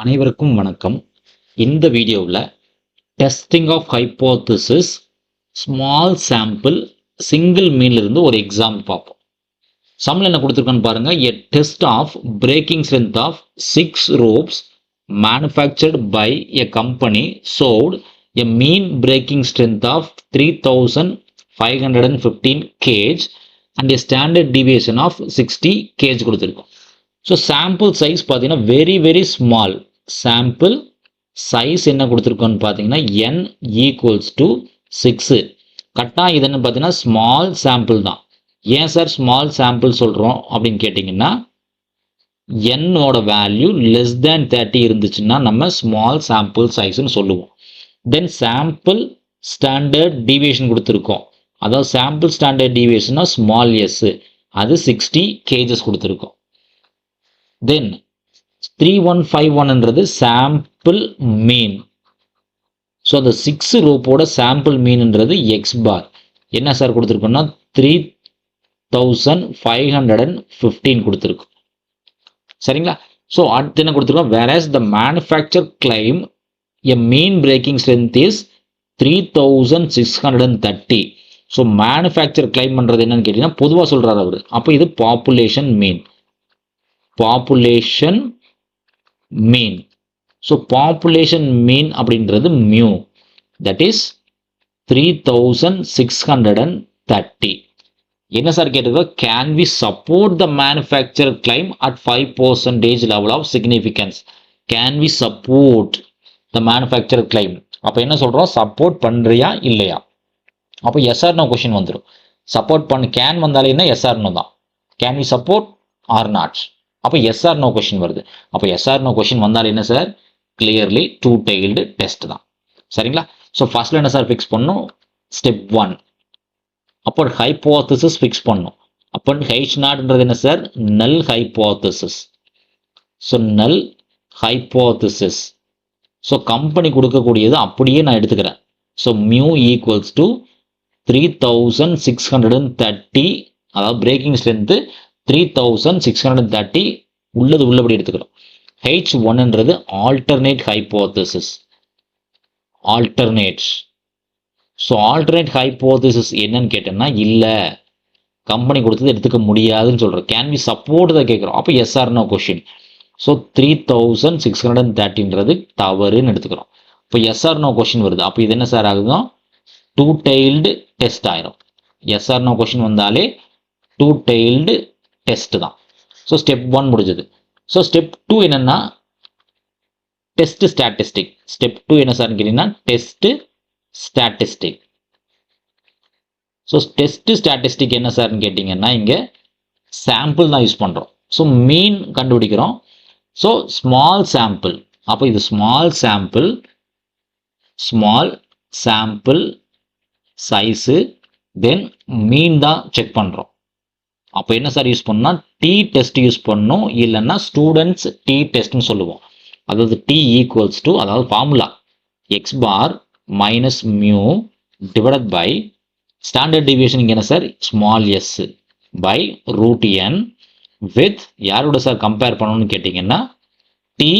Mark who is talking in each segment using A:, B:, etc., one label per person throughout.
A: அனைவருக்கும் வணக்கம். இந்த வீடியோவில் testing of hypothesis small sample single மீன்லேருந்து ஒரு எக்ஸாம்பிள் பார்ப்போம். சம்மில் என்ன கொடுத்துருக்கான்னு பாருங்கள். A test of breaking strength of 6 ropes manufactured by a company showed a mean breaking strength of 3515 kg and a standard deviation of 60 kg கொடுத்துருக்கோம். So sample size பார்த்தீங்கன்னா very small. Sample size என்ன கொடுத்துருக்கோன்னு பார்த்தீங்கன்னா n equals to 6. கரெக்டாக இது என்ன பார்த்தீங்கன்னா small sample தான். ஏன் சார் ஸ்மால் சாம்பிள் சொல்கிறோம் அப்படின்னு கேட்டிங்கன்னா என்னோட வேல்யூ லெஸ் தேன் 30 இருந்துச்சுன்னா நம்ம ஸ்மால் சாம்பிள் சைஸ்ன்னு சொல்லுவோம். தென் சாம்பிள் ஸ்டாண்டர்ட் டீவியேஷன் கொடுத்துருக்கோம். அதாவது சாம்பிள் ஸ்டாண்டர்ட் டீவியேஷன்னா ஸ்மால் எஸ், அது 60 kgs கொடுத்துருக்கோம். தென் 3151ன்றது சாம்பிள் மீன். ஸோ அந்த 6 ரோப்போட சாம்பிள் மீன்ன்றது எக்ஸ் பார் என்ன சார் கொடுத்துருக்கோம்னா 3515 கொடுத்துருக்கோம். சரிங்களா? ஸோ அடுத்து என்ன கொடுத்துருக்கோம், whereas the manufacturer claim a mean breaking strength is 3630. So manufacture claim பண்ணுறது என்னன்னு கேட்டிங்கன்னா பொதுவாக சொல்கிறார் அவர். அப்போ இது population mean. Population mean. So population mean அப்படின்றது மியூ, தட் இஸ் 3630. என்ன சார் கேட்டிருக்கோம், can we support the manufacture claim at 5% level of significance. Can we support the manufacture claim. அப்போ என்ன சொல்கிறோம், சப்போர்ட் பண்ணுறியா இல்லையா. அப்போ எஸ்ஆர் நோ கொஷின் வந்துடும். சப்போர்ட் பண்ணு கேன் வந்தாலே என்ன எஸ்ஆர் நோ தான். Can we support R not. அப்போ எஸ்ஆர் நோ கொஷின் வருது. அப்போ எஸ்ஆர் நோ கொஷின் வந்தால் என்ன சார், கிளியர்லி 2-tailed டெஸ்ட் தான். சரிங்களா? ஸோ ஃபர்ஸ்ட்ல என்ன சார் ஃபிக்ஸ் பண்ணும், ஸ்டெப் 1. அப்போ ஹைப்போதசிஸ் ஃபிக்ஸ் பண்ணும். அப்போ H0ன்றது என்ன சார், நல் ஹைப்போதசிஸ். ஸோ நல் ஹைப்போதசிஸ். ஸோ கம்பெனி கொடுக்கக்கூடியது அப்படியே நான் எடுத்துக்கிறேன். ஸோ மியூ ஈக்குவல்ஸ் டு 3630, அதாவது பிரேக்கிங் ஸ்ட்ரென்த்து 3630 உள்ளது உள்ளபடி எடுத்துக்கிறோம். H1ன்றது alternate hypothesis. Alternate. So alternate hypothesis என்னன்னு கேட்டேன்னா இல்லை, கம்பெனி கொடுத்தது எடுத்துக்க முடியாதுன்னு சொல்கிறோம். கேன் வி சப்போர்ட் தான் கேட்குறோம். அப்போ எஸ்ஆர் நோ கொஷின். ஸோ 3630ன்றது தவறுன்னு எடுத்துக்கிறோம். இப்போ எஸ்ஆர் நோ கொஷின் வருது. அப்போ இது என்ன சார் ஆகுதும், 2-tailed டெஸ்ட் ஆயிரும். எஸ்ஆர் நோ கொஷின் வந்தாலே 2-tailed டெஸ்ட் தான். ஸோ ஸ்டெப் 1 முடிஞ்சது. ஸோ ஸ்டெப் 2 என்னன்னா டெஸ்ட் ஸ்டாட்டிஸ்டிக். ஸ்டெப் 2 என்ன சார்னு கேட்டீங்கன்னா test statistic. So test statistic என்ன சார்னு கேட்டிங்கன்னா இங்கே சாம்பிள் தான் யூஸ் பண்ணுறோம். ஸோ மீன் கண்டுபிடிக்கிறோம். So small sample. அப்போ இது small sample size, then mean தான் செக் பண்ணுறோம். அப்போ என்ன சார் யூஸ் பண்ணால் டி டெஸ்ட் யூஸ் பண்ணணும், இல்லைன்னா ஸ்டூடெண்ட்ஸ் டி டெஸ்ட்னு சொல்லுவோம். அதாவது டி ஈக்குவல்ஸ் டு, அதாவது formula X bar minus mu divided by standard deviation இங்கே என்ன sir small S by root N with யாரோட சார் கம்பேர் பண்ணணும்னு கேட்டிங்கன்னா T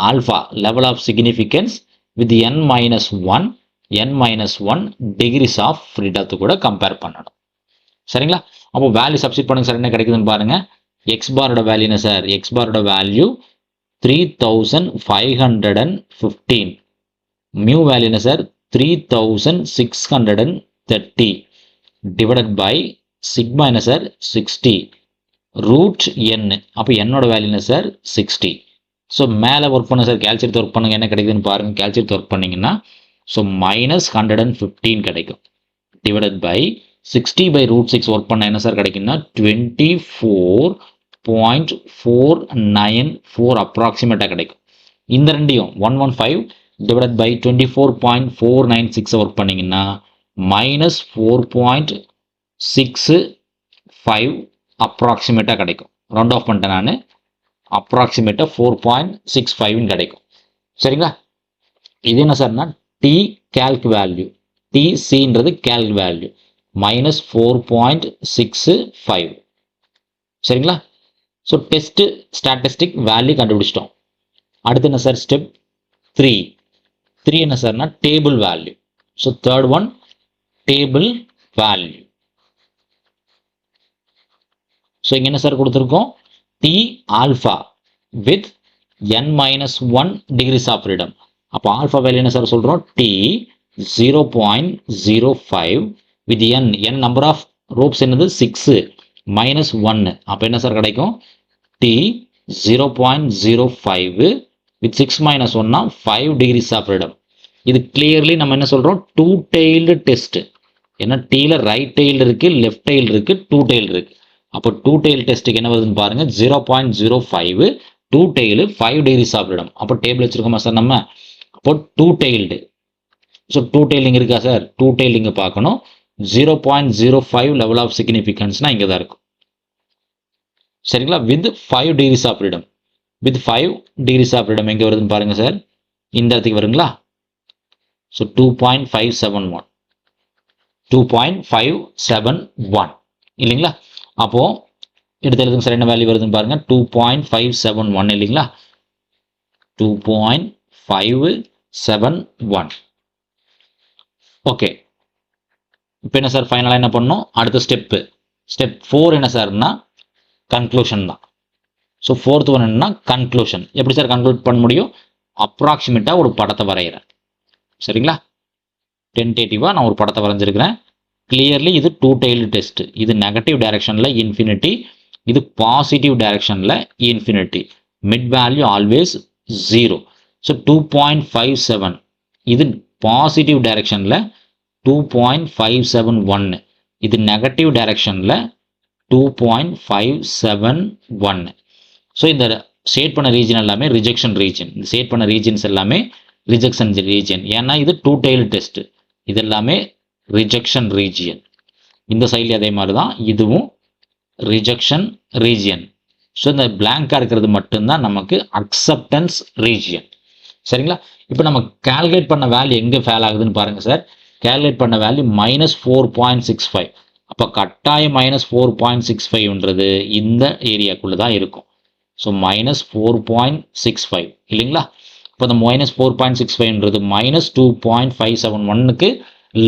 A: alpha level of significance with n-1 degrees of ஃப்ரீடத்து கூட கம்பேர் பண்ணணும். சரிங்களா? அப்போ வேல்யூ சப்ஸ்டிட் பண்ணுங்க சார், என்ன கிடைக்குதுன்னு பாருங்க. எக்ஸ் பாரோட வேல்யூ என்ன சார், எக்ஸ் பாரோட வேல்யூ 3515. மியூ வேல்யூ என்ன சார் 3630 டிவைடட் பை சிக்மா என்ன சார் 60 ரூட் என். அப்போ என்னோட வேல்யூ என்ன சார் 60. ஸோ மேலே ஒர்க் பண்ண சார், கேல்குலேட்டர் ஒர்க் பண்ணுங்க, என்ன கிடைக்குதுன்னு பாருங்க. கேல்குலேட்டர் ஒர்க் பண்ணிங்கன்னா ஸோ -115 கிடைக்கும். Divided by 60 by root 6 work பண்ண என்ன சார் கிடைக்குன்னா 24.494 அப்ராக்சிமேட்டாக கிடைக்கும். இந்த ரெண்டையும் 115 டிவைடட் பை 24.496 ஒர்க் பண்ணிங்கன்னா -4.65 அப்ராக்சிமேட்டாக கிடைக்கும். ரவுண்ட் ஆஃப் பண்ணிட்டேன் நான், அப்ராக்சிமேட்டாக 4.65 கிடைக்கும். சரிங்களா? இது என்ன சார்னா டி கேல்க் வேல்யூ, டிசின்றது கேல்க் வேல்யூ -4.65. சரிங்களா? ஸோ டெஸ்ட் ஸ்டாட்டிஸ்டிக் வேல்யூ கண்டுபிடிச்சிட்டோம். அடுத்து என்ன சார் ஸ்டெப் 3 என்ன சார்னா table value. So third one table value. So இங்கே என்ன சார் கொடுத்துருக்கோம் T alpha with n-1 degrees of freedom. அப்போ ஆல்ஃபா வேல்யூ என்ன சார் சொல்கிறோம் T 0.05 with n number of ropes என்னது 6 மைனஸ் 1. அப்போ என்ன சார் கிடைக்கும் T 0.05 with 6 minus 1 5 degrees of freedom. இது கிளியர்லி நம்ம என்ன சொல்கிறோம் டூ டெய்ல்டு டெஸ்ட். ஏன்னா டீல ரைட் டெய்ல் இருக்கு லெஃப்ட் டெய்ல் இருக்கு டூ டெய்ல் இருக்கு. அப்போ டூ டெய்ல் டெஸ்ட்டுக்கு என்ன வருதுன்னு பாருங்க 0.05 two tail 5 degrees of freedom. அப்போ டேபிள் வச்சிருக்கோமா சார் நம்ம. அப்போ two tailed. So two tail இங்கே இருக்கா சார் டூ டெய்ல் இங்கே பார்க்கணும் 0.05 லெவல் ஆஃப் சிக்னிஃபிகன்ஸ்னா இங்கே தான் இருக்கும் சரிங்களா. With 5 degrees of freedom. With 5 degrees of freedom எங்கே வருதுன்னு பாருங்க சார் இந்த இடத்துக்கு வருங்களா. ஸோ 2.571 2.571 இல்லைங்களா. அப்போ எடுத்து எழுதுங்க சார் என்ன வேல்யூ வருதுன்னு பாருங்க 2.571 இல்லைங்களா 2.571. ஓகே இப்போ என்ன சார் ஃபைனலாக என்ன பண்ணணும் அடுத்த ஸ்டெப் 4 என்ன சார்னா கன்க்ளூஷன் தான். ஸோ ஃபோர்த் ஒன் என்னன்னா கன்க்ளூஷன். எப்படி சார் கன்க்ளூட் பண்ண முடியும் அப்ராக்சிமேட்டாக ஒரு படத்தை வரைகிறேன் சரிங்களா. டென்டேட்டிவாக நான் ஒரு படத்தை வரைஞ்சிருக்கிறேன். கிளியர்லி இது டூ டெய்ல்டு டெஸ்ட். இது நெகட்டிவ் டைரக்ஷனில் இன்ஃபினிட்டி, இது பாசிட்டிவ் டைரக்ஷனில் infinity. Mid value always 0. So 2.57 இது பாசிட்டிவ் டைரக்ஷனில் 2.571. இது நெகட்டிவ் டைரக்ஷனில் 2.571. ஸோ இந்த ஷேட் பண்ண ரீஜன் எல்லாமே ரிஜெக்ஷன் ரீஜன். இந்த ஷேட் பண்ண ரீஜன்ஸ் எல்லாமே ரிஜெக்ஷன் ரீஜன். ஏன்னா இது டூ டெய்ல் டெஸ்ட். இது எல்லாமே ரிஜெக்ஷன் ரீஜியன். இந்த சைட்லேயும் அதே மாதிரி தான் இதுவும் ரிஜெக்ஷன் ரீஜியன். ஸோ இந்த பிளாங்காக இருக்கிறது மட்டும்தான் நமக்கு அக்செப்டன்ஸ் ரீஜியன் சரிங்களா. இப்போ நம்ம கால்குலேட் பண்ண வேல்யூ எங்கே ஃபேல் ஆகுதுன்னு பாருங்கள் சார். கால்குலேட் பண்ண வேல்யூ -4.65. அப்போ கட்டாயம் -4.65ன்றது இந்த ஏரியாக்குள்ளே தான் இருக்கும். ஸோ -4.65 இல்லைங்களா. இப்போ இந்த -4.65ன்றது -2.571க்கு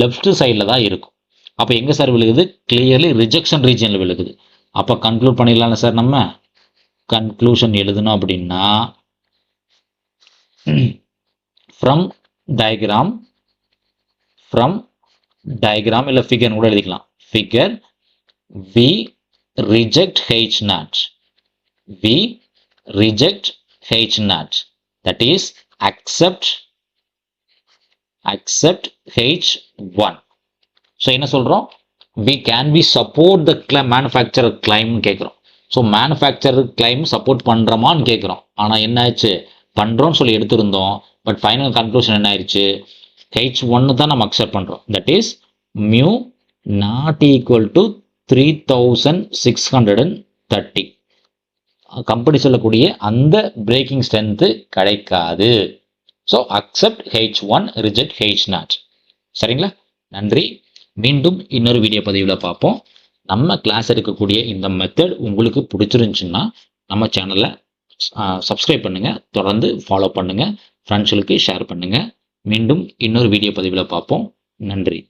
A: லெஃப்ட் சைடில் தான் இருக்கும். அப்போ எங்கே சார் விழுகுது கிளியர்லி ரிஜெக்ஷன் ரீஜனில் விழுகுது. அப்போ கன்க்ளூட் பண்ணிடலாம்ல சார். நம்ம கன்க்ளூஷன் எழுதணும் அப்படின்னா ஃப்ரம் டயக்ராம் இல்லை ஃபிகர் கூட எழுதிக்கலாம். Figure we reject H0. we reject H0, that is accept H1. So என்ன சொல்கிறோம் we can be support the manufacturer claim கேட்குறோம். ஸோ மேனுஃபேக்சரர் கிளைம் சப்போர்ட் பண்ணுறோமான்னு கேட்குறோம். ஆனால் என்ன ஆயிடுச்சு பண்ணுறோன்னு சொல்லி எடுத்திருந்தோம். பட் ஃபைனல் கன்க்ளூஷன் என்ன ஆயிடுச்சு H1 தான் நம்ம அக்செப்ட் பண்ணுறோம். That is mu not equal to 3630. Company சொல்லக்கூடிய அந்த பிரேக்கிங் ஸ்ட்ரென்த்து கிடைக்காது. So accept H1 reject H0 சரிங்களா. நன்றி. மீண்டும் இன்னொரு வீடியோ பதிவில் பார்ப்போம். நம்ம கிளாஸ் எடுக்கக்கூடிய இந்த மெத்தட் உங்களுக்கு பிடிச்சிருந்துச்சுன்னா நம்ம சேனலை சப்ஸ்கிரைப் பண்ணுங்கள், தொடர்ந்து ஃபாலோ பண்ணுங்கள், ஃப்ரெண்ட்ஸுகளுக்கு ஷேர் பண்ணுங்கள். மீண்டும் இன்னொரு வீடியோ பதிவில் பார்ப்போம். நன்றி.